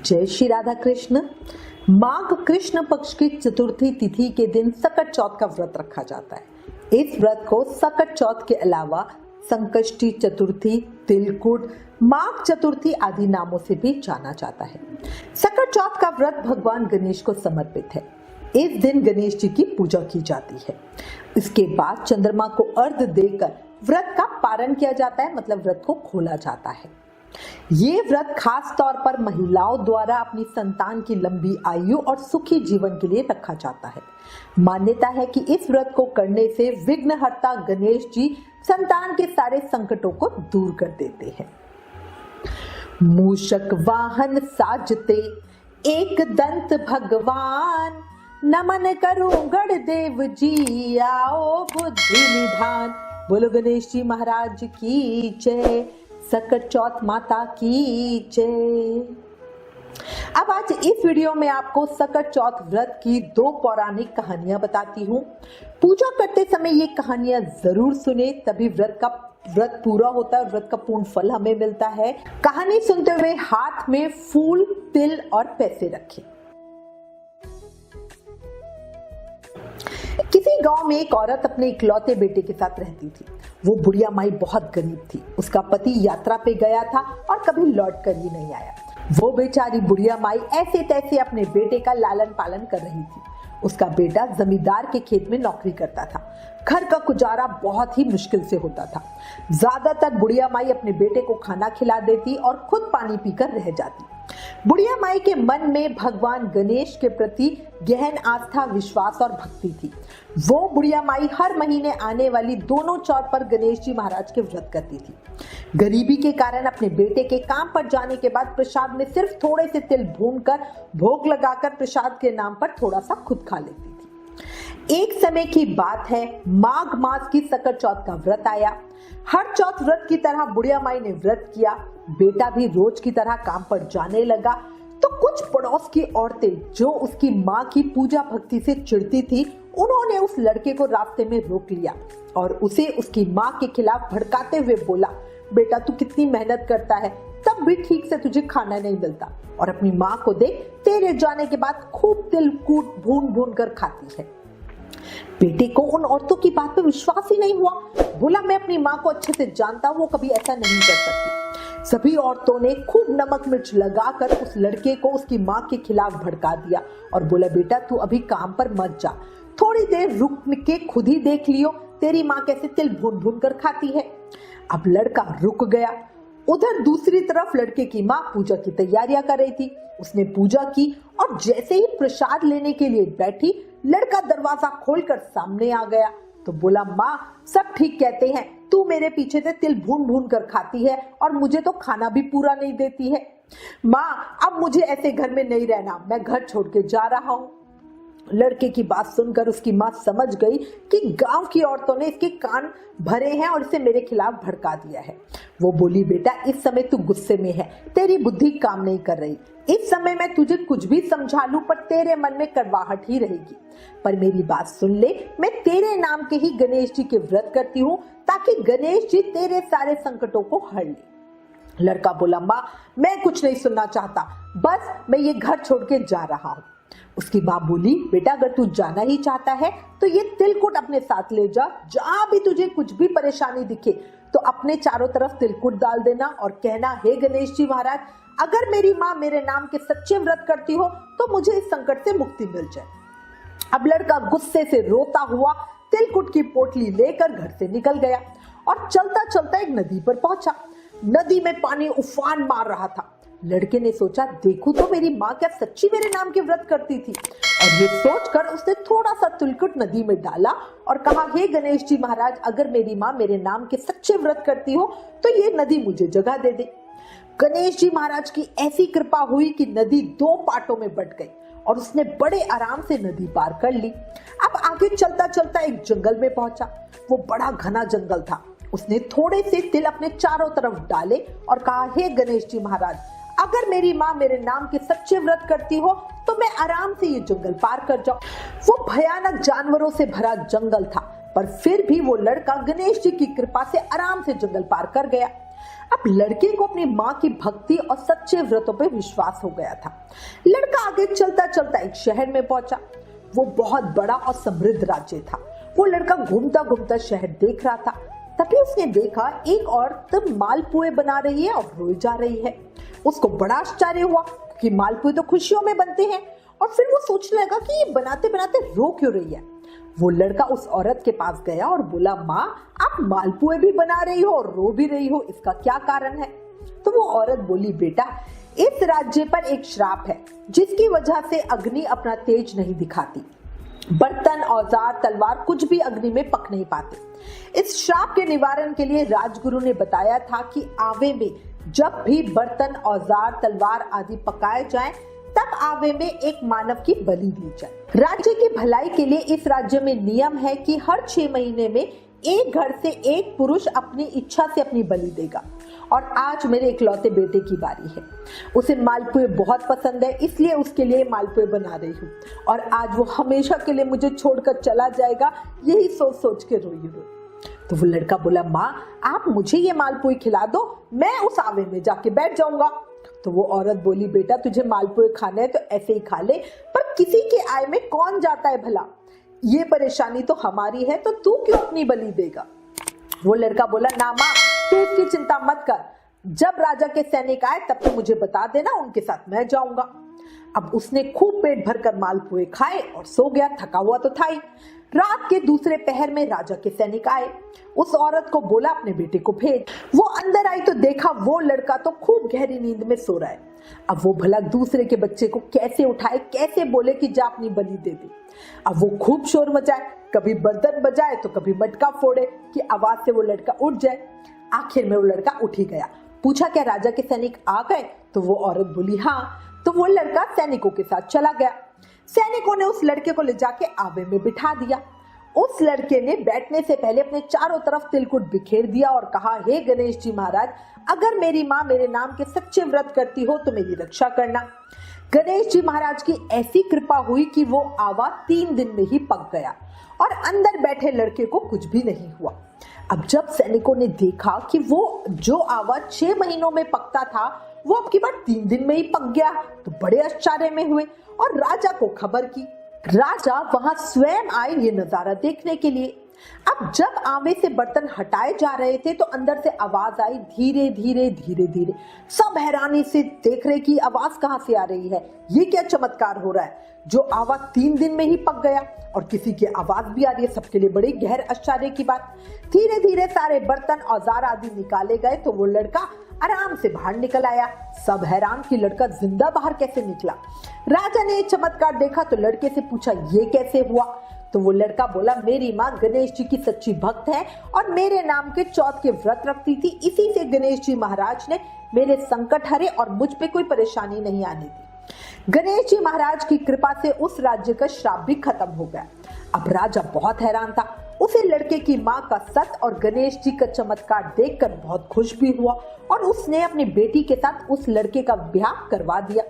जय श्री राधा कृष्ण। माघ कृष्ण पक्ष की चतुर्थी तिथि के दिन सकट चौथ का व्रत रखा जाता है। इस व्रत को सकट चौथ के अलावा संकष्टी चतुर्थी, तिलकुट, माघ चतुर्थी आदि नामों से भी जाना जाता है। सकट चौथ का व्रत भगवान गणेश को समर्पित है। इस दिन गणेश जी की पूजा की जाती है। इसके बाद चंद्रमा को अर्घ्य देकर व्रत का पारण किया जाता है, मतलब व्रत को खोला जाता है। ये व्रत खास तौर पर महिलाओं द्वारा अपनी संतान की लंबी आयु और सुखी जीवन के लिए रखा जाता है। मान्यता है कि इस व्रत को करने से विघ्नहर्ता गणेश जी संतान के सारे संकटों को दूर कर देते हैं। मूषक वाहन साजते एक दंत भगवान, नमन करूं गणदेव जी आओ बुद्धि निधान। बोलो गणेश जी महाराज की जय, सकट चौथ माता की जय। अब आज इस वीडियो में आपको सकट चौथ व्रत की 2 पौराणिक कहानियां बताती हूँ। पूजा करते समय ये कहानियां जरूर सुने, तभी व्रत पूरा होता है, व्रत का पूर्ण फल हमें मिलता है। कहानी सुनते हुए हाथ में फूल, तिल और पैसे रखें। किसी गांव में एक औरत अपने इकलौते बेटे के साथ रहती थी। वो बुढ़िया माई बहुत गरीब थी। उसका पति यात्रा पे गया था और कभी लौट कर ही नहीं आया। वो बेचारी बुढ़िया माई ऐसे तैसे अपने बेटे का लालन पालन कर रही थी। उसका बेटा जमींदार के खेत में नौकरी करता था। घर का गुजारा बहुत ही मुश्किल से होता था। ज्यादातर बुढ़िया माई अपने बेटे को खाना खिला देती और खुद पानी पीकर रह जाती। बुढ़िया माई के मन में भगवान गणेश के प्रति गहन आस्था, विश्वास और भक्ति थी। वो बुढ़िया माई हर महीने आने वाली दोनों चौथ पर गणेश जी महाराज के व्रत करती थी। गरीबी के कारण अपने बेटे के काम पर जाने के बाद प्रसाद में सिर्फ थोड़े से तिल भूनकर भोग लगाकर प्रसाद के नाम पर थोड़ा सा खुद खा लेती थी। एक समय की बात है, माघ मास की सकट चौथ का व्रत आया। हर चौथ व्रत की तरह बुढ़िया माई ने व्रत किया। बेटा भी रोज की तरह काम पर जाने लगा तो कुछ पड़ोस की औरतें जो उसकी माँ की पूजा भक्ति से चिढ़ती थी, उन्होंने उस लड़के को रास्ते में रोक लिया और उसे उसकी माँ के खिलाफ भड़काते हुए बोला, बेटा तू कितनी मेहनत करता है, तब भी ठीक से तुझे खाना नहीं मिलता और अपनी माँ को देख तेरे जाने के बाद खूब तिल कूट भून भून कर खाती है। बेटे को उन औरतों की बात पे विश्वास ही नहीं हुआ। बोला, मैं अपनी माँ को अच्छे से जानता हूँ, वो कभी ऐसा नहीं कर सकती। सभी औरतों ने खूब नमक मिर्च लगाकर उस लड़के को उसकी माँ के खिलाफ भड़का दिया और बोला, बेटा तू अभी काम पर मत जा, थोड़ी देर रुक के खुद ही देख लियो तेरी माँ कैसे तिल भून भून कर खाती है। अब लड़का रुक गया। उधर दूसरी तरफ लड़के की माँ पूजा की तैयारियां कर रही थी। उसने पूजा की और जैसे ही प्रसाद लेने के लिए बैठी, लड़का दरवाजा खोलकर सामने आ गया तो बोला, माँ सब ठीक कहते हैं, तू मेरे पीछे से तिल भून भून कर खाती है और मुझे तो खाना भी पूरा नहीं देती है। माँ अब मुझे ऐसे घर में नहीं रहना, मैं घर छोड़ के जा रहा हूँ। लड़के की बात सुनकर उसकी माँ समझ गई कि गांव की औरतों ने इसके कान भरे हैं और इसे मेरे खिलाफ भड़का दिया है। वो बोली, बेटा इस समय तू गुस्से में है, तेरी बुद्धि काम नहीं कर रही। इस समय मैं तुझे कुछ भी समझा लूं पर तेरे मन में कड़वाहट ही रहेगी। पर मेरी बात सुन ले, मैं तेरे नाम के ही गणेश जी के व्रत करती हूँ ताकि गणेश जी तेरे सारे संकटों को हर ले। लड़का बोला, माँ मैं कुछ नहीं सुनना चाहता, बस मैं ये घर छोड़ के जा रहा हूँ। उसकी माँ बोली, बेटा अगर तू जाना ही चाहता है तो ये तिलकुट अपने साथ ले जा। जहां भी तुझे कुछ भी परेशानी दिखे तो अपने चारों तरफ तिलकुट डाल देना और कहना, हे गणेश जी महाराज, अगर मेरी माँ मेरे नाम के सच्चे व्रत करती हो तो मुझे इस संकट से मुक्ति मिल जाए। अब लड़का गुस्से से रोता हुआ तिलकुट की पोटली लेकर घर से निकल गया और चलता चलता एक नदी पर पहुंचा। नदी में पानी उफान मार रहा था। लड़के ने सोचा, देखूं तो मेरी माँ क्या सच्ची मेरे नाम के व्रत करती थी, और ये सोचकर उसने थोड़ा सा तिलकुट नदी में डाला और कहा, हे गणेश जी महाराज, अगर मेरी माँ मेरे नाम के सच्चे व्रत करती हो तो ये नदी मुझे जगह दे दे। गणेश जी महाराज की ऐसी कृपा हुई कि नदी 2 पार्टों में बट गई और उसने बड़े आराम से नदी पार कर ली। अब आगे चलता चलता एक जंगल में पहुंचा। वो बड़ा घना जंगल था। उसने थोड़े से तिल अपने चारों तरफ डाले और कहा, हे गणेश जी महाराज, अगर मेरी माँ मेरे नाम के सच्चे व्रत करती हो तो मैं आराम से ये जंगल पार कर जाऊं। वो भयानक जानवरों से भरा जंगल था, पर फिर भी वो लड़का गणेश जी की कृपा से आराम से जंगल पार कर गया। अब लड़के को अपनी माँ की भक्ति और सच्चे व्रतों पे विश्वास हो गया था। लड़का आगे चलता चलता एक शहर में पहुंचा। वो बहुत बड़ा और समृद्ध राज्य था। वो लड़का घूमता घूमता शहर देख रहा था। तभी उसने देखा एक औरत मालपुए बना रही है और रोई जा रही है। उसको बड़ा आश्चर्य हुआ कि मालपुए तो खुशियों में बनते हैं, और फिर वो सोचने लगा कि ये बनाते बनाते रो क्यों रही है। वो लड़का उस औरत के पास गया और बोला, माँ आप मालपुए भी बना रही हो और रो भी रही हो, इसका क्या कारण है? तो वो औरत बोली, बेटा इस राज्य पर एक श्राप है जिसकी वजह से अग्नि अपना तेज नहीं दिखाती। बर्तन, औजार, तलवार कुछ भी अग्नि में पक नहीं पाते। इस श्राप के निवारण के लिए राजगुरु ने बताया था कि आवे में जब भी बर्तन, औजार, तलवार आदि पकाए जाएं, तब आवे में एक मानव की बलि दी जाए। राज्य की भलाई के लिए इस राज्य में नियम है कि हर 6 महीने में एक घर से एक पुरुष अपनी इच्छा से अपनी बलि देगा। और आज मेरे इकलौते बेटे की बारी है। उसे मालपुए बहुत पसंद है, इसलिए उसके लिए मालपुए बना रही हूँ। और आज वो हमेशा के लिए मुझे छोड़कर चला जाएगा, यही सोच सोच के रोई हुई। तो वो लड़का बोला, माँ आप मुझे ये मालपुए खिला दो, मैं उस आवे में जाके बैठ जाऊंगा। तो वो औरत बोली, बेटा तुझे मालपुए खाने हैं तो ऐसे ही खा ले, पर किसी के आय में कौन जाता है भला? ये परेशानी तो हमारी है, तो तू क्यों अपनी बलि देगा? वो लड़का बोला, ना माँ तू इसकी चिंता मत कर, जब राजा के सैनिक आए तब तो मुझे बता देना, उनके साथ मैं जाऊंगा। अब उसने खूब पेट भरकर मालपुए खाए और सो गया, थका हुआ तो था ही। रात के दूसरे पहर में राजा के सैनिक आए। उस औरत को बोला, अपने बेटे को भेज। वो अंदर आई तो देखा वो लड़का तो खूब गहरी नींद में सो रहा है। अब वो भला दूसरे के बच्चे को कैसे उठाए, कैसे बोले कि जा अपनी बलि दे दे। अब वो खूब शोर मचाए, कभी बर्तन बजाए तो कभी मटका फोड़े कि आवाज से वो लड़का उठ जाए। आखिर में वो लड़का उठ ही गया। पूछा, क्या राजा के सैनिक आ गए? तो वो औरत बोली, हाँ। तो वो लड़का सैनिकों के साथ चला गया। सैनिकों ने उस लड़के को ले जाके आवे में बिठा दिया। उस लड़के ने बैठने से पहले अपने चारों तरफ तिलकुट बिखेर दिया और कहा, हे गणेश जी महाराज, अगर मेरी माँ मेरे नाम के सच्चे व्रत करती हो तो मेरी रक्षा करना। गणेश जी महाराज की ऐसी कृपा हुई कि वो आवा 3 दिन में ही पक गया और अंदर बैठे लड़के को कुछ भी नहीं हुआ। अब जब सैनिकों ने देखा कि वो जो आवा 6 महीनों में पकता था वो अब की बार 3 दिन में ही पक गया, तो बड़े आश्चर्य में हुए और राजा को खबर की। राजा वहां स्वयं आए ये नजारा देखने के लिए। अब जब आवे से बर्तन हटाए जा रहे थे तो अंदर से आवाज आई, धीरे धीरे धीरे धीरे। सब हैरानी से देख रहे कि आवाज कहां से आ रही है, ये क्या चमत्कार हो रहा है? जो आवा 3 दिन में ही पक गया और किसी की आवाज भी आ रही है, सबके लिए बड़ी गहर आश्चर्य की बात। धीरे धीरे सारे बर्तन, औजार आदि निकाले गए तो वो लड़का आराम से बाहर निकल आया। सब हैरान कि लड़का जिंदा बाहर कैसे निकला। राजा ने चमत्कार देखा तो लड़के से पूछा, ये कैसे हुआ? तो वो लड़का बोला, मेरी माँ गणेश जी की सच्ची भक्त है और मेरे नाम के चौथ के व्रत रखती थी, इसी से गणेश जी महाराज ने मेरे संकट हरे और मुझ पे कोई परेशानी नहीं आने दी। गणेश जी महाराज की कृपा से उस राज्य का श्राप भी खत्म हो गया। अब राजा बहुत हैरान था। उसे लड़के की माँ का सत और गणेश जी का चमत्कार देखकर बहुत खुश भी हुआ और उसने अपनी बेटी के साथ उस लड़के का ब्याह करवा दिया।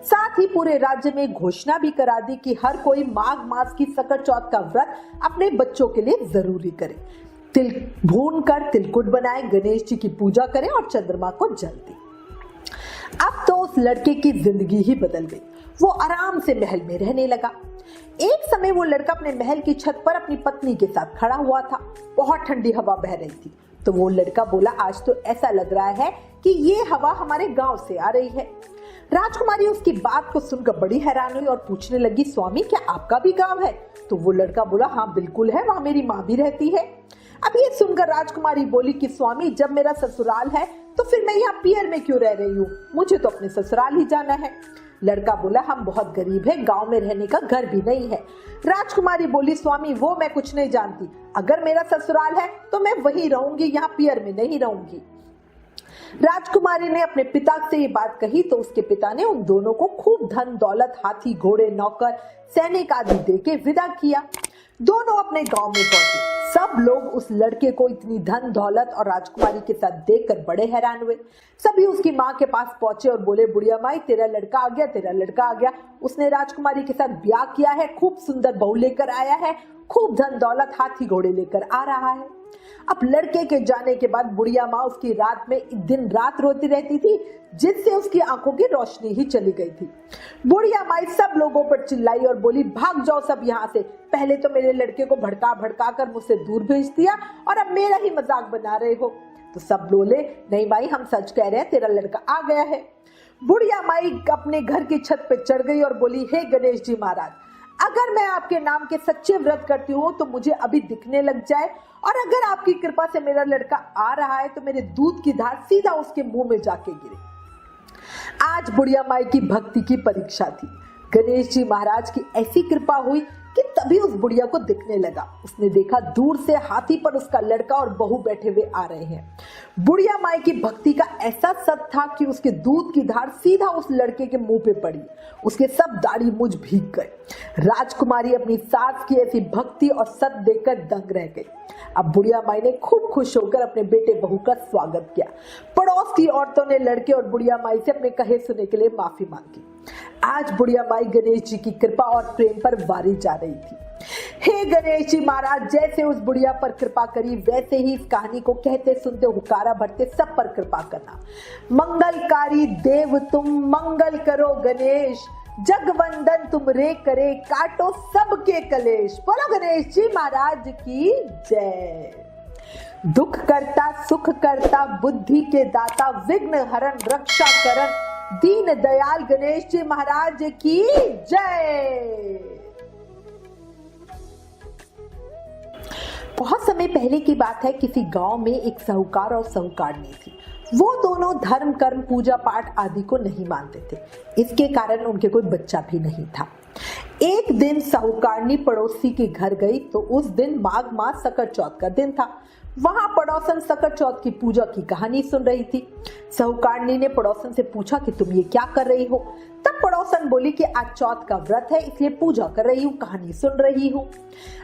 साथ ही पूरे राज्य में घोषणा भी करा दी कि हर कोई माघ मास की सकट चौथ का व्रत अपने बच्चों के लिए जरूरी करे। तिल भून कर तिलकुट बनाए, गणेश जी की पूजा करें और चंद्रमा को जल दे। अब तो उस लड़के की जिंदगी ही बदल गई। वो आराम से महल में रहने लगा। एक समय वो लड़का अपने महल की छत पर अपनी पत्नी के साथ खड़ा हुआ था। बहुत ठंडी हवा बह रही थी। तो वो लड़का बोला, आज तो ऐसा लग रहा है कि ये हवा हमारे गांव से आ रही है। राजकुमारी उसकी बात को सुनकर बड़ी हैरान हुई और पूछने लगी, स्वामी क्या आपका भी गांव है? तो वो लड़का बोला, हाँ बिल्कुल है, वहां मेरी माँ भी रहती है। अब ये सुनकर राजकुमारी बोली कि स्वामी जब मेरा ससुराल है तो फिर मैं यहाँ पियर में क्यों रह रही हूँ, मुझे तो अपने ससुराल ही जाना है। लड़का बोला, हम बहुत गरीब है, गांव में रहने का घर भी नहीं है। राजकुमारी बोली, स्वामी वो मैं कुछ नहीं जानती, अगर मेरा ससुराल है तो मैं वहीं रहूंगी, यहाँ पियर में नहीं रहूंगी। राजकुमारी ने अपने पिता से ये बात कही तो उसके पिता ने उन दोनों को खूब धन दौलत, हाथी घोड़े, नौकर, सैनिक आदि देके विदा किया। दोनों अपने गांव में पहुंचे। सब लोग उस लड़के को इतनी धन दौलत और राजकुमारी के साथ देखकर बड़े हैरान हुए। सभी उसकी माँ के पास पहुंचे और बोले, बुढ़िया माई तेरा लड़का आ गया, तेरा लड़का आ गया, उसने राजकुमारी के साथ ब्याह किया है, खूब सुंदर बहू लेकर आया है, खूब धन दौलत, हाथी घोड़े लेकर आ रहा है। अब लड़के के जाने के बाद बुढ़िया माँ उसकी रात में दिन रात रोती रहती थी, जिससे उसकी आंखों की रोशनी ही चली गई थी। बुढ़िया माई सब लोगों पर चिल्लाई और बोली, भाग जाओ सब यहाँ से। पहले तो मेरे लड़के को भड़का भड़का कर मुझसे दूर भेज दिया और अब मेरा ही मजाक बना रहे हो। तो सब बोले, नहीं भाई हम सच कह रहे हैं, तेरा लड़का आ गया है। बुढ़िया माई अपने घर की छत पे चढ़ गई और बोली, हे गणेश जी महाराज, अगर मैं आपके नाम के सच्चे व्रत करती हूँ तो मुझे अभी दिखने लग जाए, और अगर आपकी कृपा से मेरा लड़का आ रहा है तो मेरे दूध की धार सीधा उसके मुंह में जाके गिरे। आज बुढ़िया माई की भक्ति की परीक्षा थी। गणेश जी महाराज की ऐसी कृपा हुई कि तभी उस बुढ़िया को दिखने लगा। उसने देखा दूर से हाथी पर उसका लड़का और बहू बैठे हुए आ रहे हैं। बुढ़िया माई की भक्ति का ऐसा सत था कि उसके दूध की धार सीधा उस लड़के के मुंह पे पड़ी। उसके सब दाढ़ी मूंछ भीग गए। राजकुमारी अपनी सास की ऐसी भक्ति और सत देखकर दंग रह गई। अब बुढ़िया माई ने खूब खुश होकर अपने बेटे बहू का स्वागत किया। पड़ोस की औरतों ने लड़के और बुढ़िया माई से अपने कहे सुने के लिए माफी मांगी। आज बुढ़िया माई गणेश जी की कृपा और प्रेम पर वारी जा रही थी। हे गणेश जी महाराज, जैसे उस बुढ़िया पर कृपा करी वैसे ही इस कहानी को कहते सुनते हुकारा भरते सब पर कृपा करना। मंगलकारी देव तुम मंगल करो गणेश, जगवंदन तुम रे करे काटो सबके कलेश। बोलो गणेश जी महाराज की जय। दुख करता सुख करता बुद्धि के दाता, विघ्न हरण रक्षा करन, दीन दयाल गणेश जी महाराज की जय। बहुत समय पहले की बात है, किसी गांव में एक साहूकार और साहूकारनी थी। वो दोनों धर्म कर्म पूजा पाठ आदि को नहीं मानते थे। इसके कारण उनके कोई बच्चा भी नहीं था। एक दिन साहूकारनी पड़ोसी के घर गई तो उस दिन माघ मास सकट चौथ का दिन था। वहां पड़ोसन सकट चौथ की पूजा की कहानी सुन रही थी। साहूकारनी ने पड़ोसन से पूछा कि तुम ये क्या कर रही हो। तब पड़ोसन बोली कि आज चौथ का व्रत है इसलिए पूजा कर रही हूँ, कहानी सुन रही हूँ।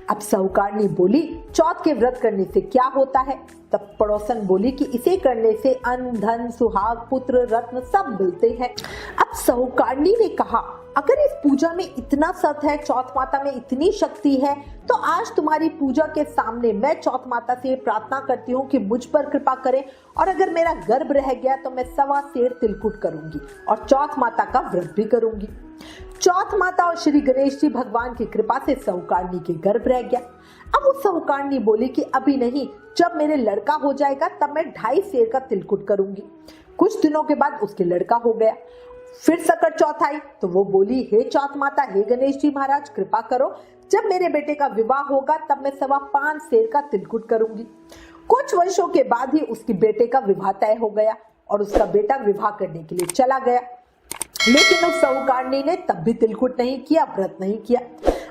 अब साहूकारनी बोली, चौथ के व्रत करने से क्या होता है। तब पड़ोसन बोली कि इसे करने से अन्न धन सुहाग पुत्र रत्न सब मिलते हैं। अब साहूकारनी ने कहा, अगर इस पूजा में इतना सत है, चौथ माता में इतनी शक्ति है, तो आज तुम्हारी पूजा के सामने मैं चौथ माता से प्रार्थना करती हूँ कि मुझ पर कृपा करें, और अगर मेरा गर्भ रह गया तो मैं 1.25 सेर तिलकुट करूंगी और चौथ माता का व्रत भी करूंगी। चौथ माता और श्री गणेश जी भगवान की कृपा से साहूकारनी के गर्भ रह गया। अब वो साहूकारनी बोली कि अभी नहीं, जब मेरे लड़का हो जाएगा तब मैं 2.5 सेर का तिलकुट करूंगी। कुछ दिनों के बाद उसके लड़का हो गया। फिर सकट चौथ आई तो वो बोली, हे चौथ माता, हे गणेश जी महाराज, कृपा करो, जब मेरे बेटे का विवाह होगा तब मैं 5.25 सेर का तिलकुट करूंगी। कुछ वर्षों के बाद ही उसके बेटे का विवाह तय हो गया और उसका बेटा विवाह करने के लिए चला गया। लेकिन उस साहूकारनी ने तब भी तिलकुट नहीं किया, व्रत नहीं किया।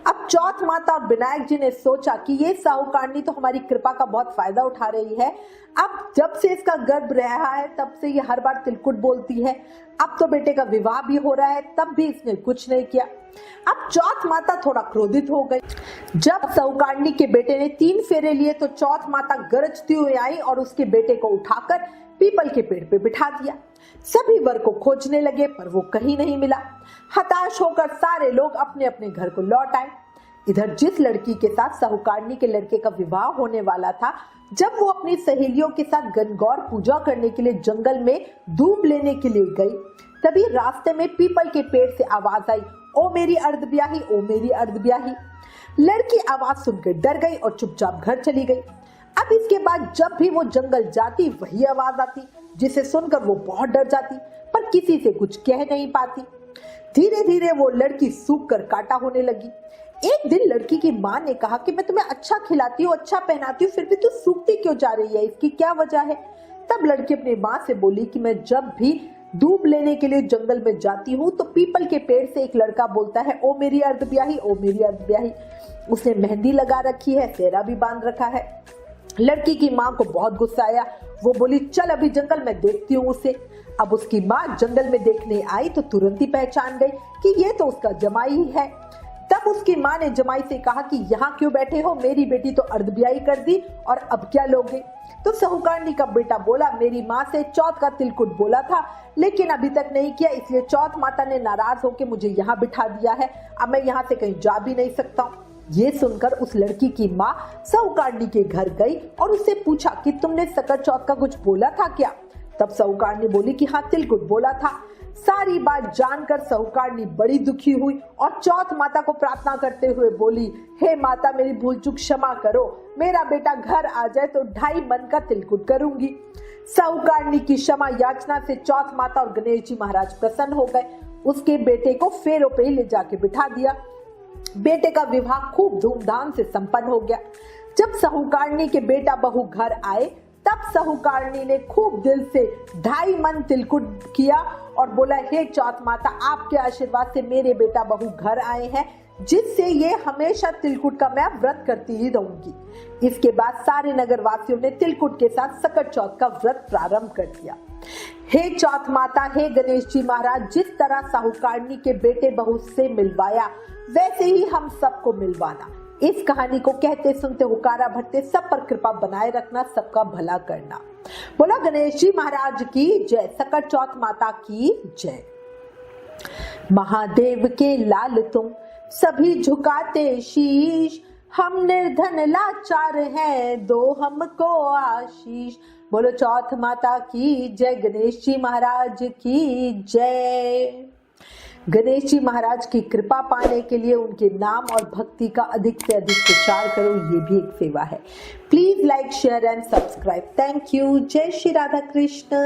अब चौथ माता और विनायक जी ने सोचा कि ये साहूकारनी तो हमारी कृपा का बहुत फायदा उठा रही है। अब जब से इसका गर्भ रहा है तब से ये हर बार तिलकुट बोलती है। अब तो बेटे का विवाह भी हो रहा है, तब भी इसने कुछ नहीं किया। अब चौथ माता थोड़ा क्रोधित हो गई। जब साहूकारनी के बेटे ने 3 फेरे लिए तो चौथ माता गरजती हुई आई और उसके बेटे को उठाकर पीपल के पेड़ पे बिठा दिया। सभी वर को खोजने लगे पर वो कहीं नहीं मिला। हताश होकर सारे लोग अपने अपने घर को लौट आए। इधर जिस लड़की के साथ साहूकारनी के लड़के का विवाह होने वाला था, जब वो अपनी सहेलियों के साथ गणगौर पूजा करने के लिए जंगल में दूब लेने के लिए गई, तभी रास्ते में पीपल के पेड़ से आवाज आई, ओ मेरी अर्धब्याही, ओ मेरी अर्धब्याही। लड़की आवाज सुनकर डर गई और चुपचाप घर चली गई। अब इसके बाद जब भी वो जंगल जाती वही आवाज आती, जिसे सुनकर वो बहुत डर जाती पर किसी से कुछ कह नहीं पाती। धीरे धीरे वो लड़की सूख कर काटा होने लगी। एक दिन लड़की की माँ ने कहा कि मैं तुम्हें अच्छा खिलाती हूँ, अच्छा पहनाती हूँ, फिर भी तू सूखती क्यों जा रही है, इसकी क्या वजह है। तब लड़की अपनी माँ से बोली कि मैं जब भी दूब लेने के लिए जंगल में जाती हूँ तो पीपल के पेड़ से एक लड़का बोलता है, ओ मेरी अर्धब्याही, ओ मेरी अर्धब्याही। उसने मेहंदी लगा रखी है, सेहरा भी बांध रखा है। लड़की की माँ को बहुत गुस्सा आया। वो बोली, चल अभी जंगल में देखती हूँ उसे। अब उसकी माँ जंगल में देखने आई तो तुरंत ही पहचान गई कि ये तो उसका जमाई ही है। तब उसकी माँ ने जमाई से कहा कि यहाँ क्यों बैठे हो, मेरी बेटी तो अर्धब्याही कर दी और अब क्या लोगे। तो साहूकारनी का बेटा बोला, मेरी माँ से चौथ का तिलकुट बोला था लेकिन अभी तक नहीं किया, इसलिए चौथ माता ने नाराज होकर मुझे यहाँ बिठा दिया है। अब मैं यहाँ से कहीं जा भी नहीं सकता हूँ। ये सुनकर उस लड़की की माँ साहूकारनी के घर गई और उससे पूछा कि तुमने सकट चौथ का कुछ बोला था क्या? तब साहूकारनी बोली कि हाँ, तिलकुट बोला था। सारी बात जानकर साहूकारनी बड़ी दुखी हुई और चौथ माता को प्रार्थना करते हुए बोली, हे माता, मेरी भूल चूक क्षमा करो, मेरा बेटा घर आ जाए तो 2.5 मन का तिलकुट करूंगी। साहूकारनी की क्षमा याचना से चौथ माता और गणेश जी महाराज प्रसन्न हो गए। उसके बेटे को फेरों पे ले जाके बिठा दिया। बेटे का विवाह खूब धूमधाम से संपन्न हो गया। जब साहूकारनी के बेटा बहू घर आए तब साहूकारनी ने खूब दिल से 2.5 मन तिलकुट किया और बोला, हे चौथ माता, आपके आशीर्वाद से मेरे बेटा बहू घर आए हैं, जिससे ये हमेशा तिलकुट का मैं व्रत करती ही रहूंगी। इसके बाद सारे नगर वासियों ने तिलकुट के साथ सकट चौथ का व्रत प्रारंभ कर दिया। हे चौथ माता, हे गणेश जी महाराज, जिस तरह साहूकारनी के बेटे बहू से मिलवाया वैसे ही हम सबको मिलवाना। इस कहानी को कहते सुनते हुकारा भरते सब पर कृपा बनाए रखना, सबका भला करना। बोला गणेश जी महाराज की जय, सकट चौथ माता की जय। महादेव के लाल तुम सभी झुकाते शीश, हम निर्धन लाचार हैं, दो हमको आशीष। बोलो चौथ माता की जय, गणेश जी महाराज की जय। गणेश जी महाराज की कृपा पाने के लिए उनके नाम और भक्ति का अधिक से अधिक प्रचार करो, ये भी एक सेवा है। Please like, share and subscribe. Thank you. जय श्री राधा कृष्ण।